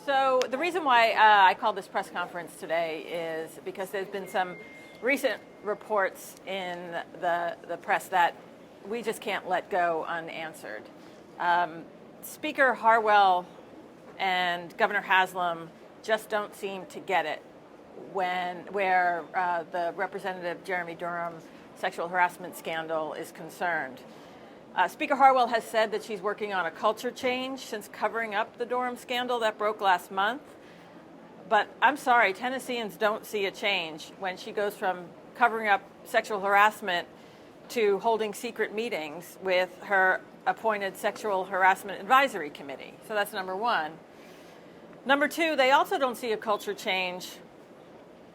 So the reason why I called this press conference today is because there's been some recent reports in the press that we just can't let go unanswered. Speaker Harwell and Governor Haslam just don't seem to get it where the Representative Jeremy Durham sexual harassment scandal is concerned. Speaker Harwell has said that she's working on a culture change since covering up the Durham scandal that broke last month. But I'm sorry, Tennesseans don't see a change when she goes from covering up sexual harassment to holding secret meetings with her appointed Sexual Harassment Advisory Committee. So that's number one. Number two, they also don't see a culture change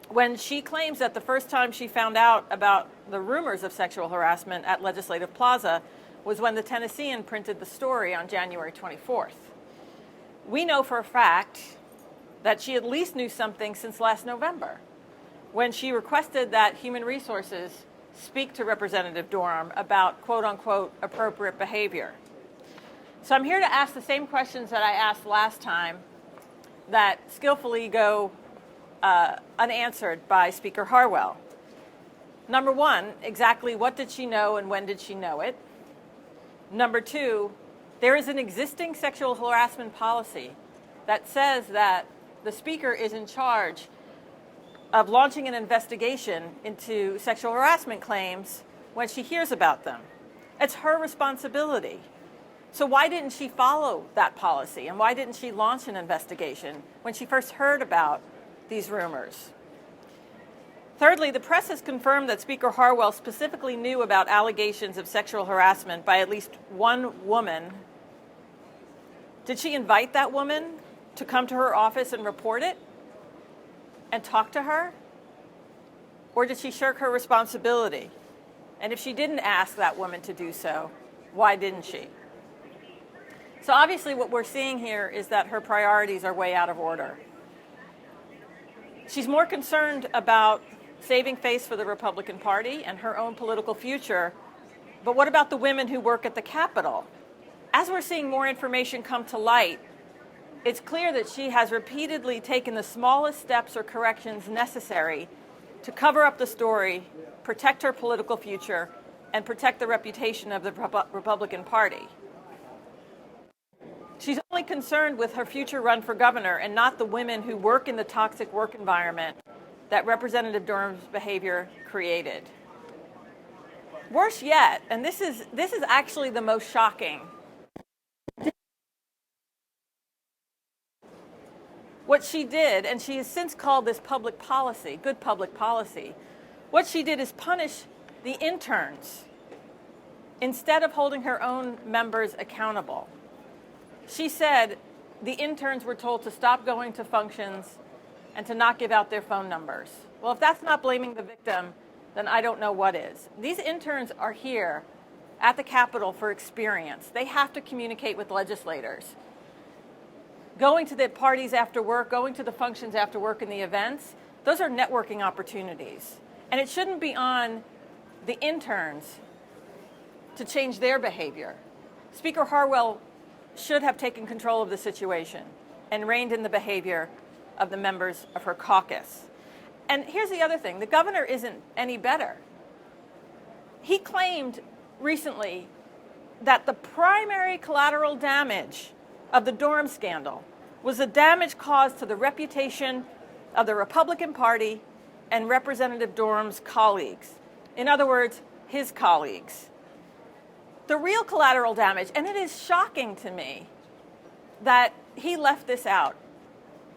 when she claims that the first time she found out about the rumors of sexual harassment at Legislative Plaza was when the Tennessean printed the story on January 24th. We know for a fact that she at least knew something since last November, when she requested that Human Resources speak to Representative Durham about quote-unquote appropriate behavior. So I'm here to ask the same questions that I asked last time that skillfully go unanswered by Speaker Harwell. Number one, exactly what did she know and when did she know it? Number two, there is an existing sexual harassment policy that says that the speaker is in charge of launching an investigation into sexual harassment claims when she hears about them. It's her responsibility. So why didn't she follow that policy? And why didn't she launch an investigation when she first heard about these rumors? Thirdly, the press has confirmed that Speaker Harwell specifically knew about allegations of sexual harassment by at least one woman. Did she invite that woman to come to her office and report it and talk to her? Or did she shirk her responsibility? And if she didn't ask that woman to do so, why didn't she? So obviously what we're seeing here is that her priorities are way out of order. She's more concerned about saving face for the Republican Party and her own political future. But what about the women who work at the Capitol? As we're seeing more information come to light, it's clear that she has repeatedly taken the smallest steps or corrections necessary to cover up the story, protect her political future, and protect the reputation of the Republican Party. She's only concerned with her future run for governor and not the women who work in the toxic work environment that Representative Durham's behavior created. Worse yet, and this is actually the most shocking, what she did, and she has since called this public policy, good public policy, what she did is punish the interns instead of holding her own members accountable. She said the interns were told to stop going to functions and to not give out their phone numbers. Well, if that's not blaming the victim, then I don't know what is. These interns are here at the Capitol for experience. They have to communicate with legislators. Going to the parties after work, going to the functions after work and the events, those are networking opportunities. And it shouldn't be on the interns to change their behavior. Speaker Harwell should have taken control of the situation and reined in the behavior of the members of her caucus. And here's the other thing, the governor isn't any better. He claimed recently that the primary collateral damage of the Durham scandal was the damage caused to the reputation of the Republican Party and Representative Durham's colleagues. In other words, his colleagues. The real collateral damage, and it is shocking to me that he left this out,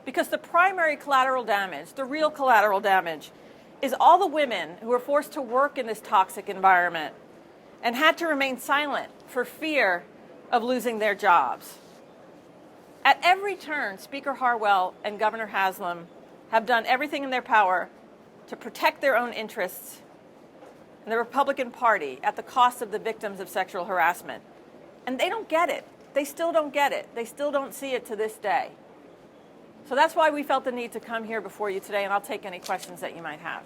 because the primary collateral damage, the real collateral damage, is all the women who were forced to work in this toxic environment and had to remain silent for fear of losing their jobs. At every turn, Speaker Harwell and Governor Haslam have done everything in their power to protect their own interests and the Republican Party at the cost of the victims of sexual harassment. And they don't get it. They still don't get it. They still don't see it to this day. So that's why we felt the need to come here before you today, and I'll take any questions that you might have.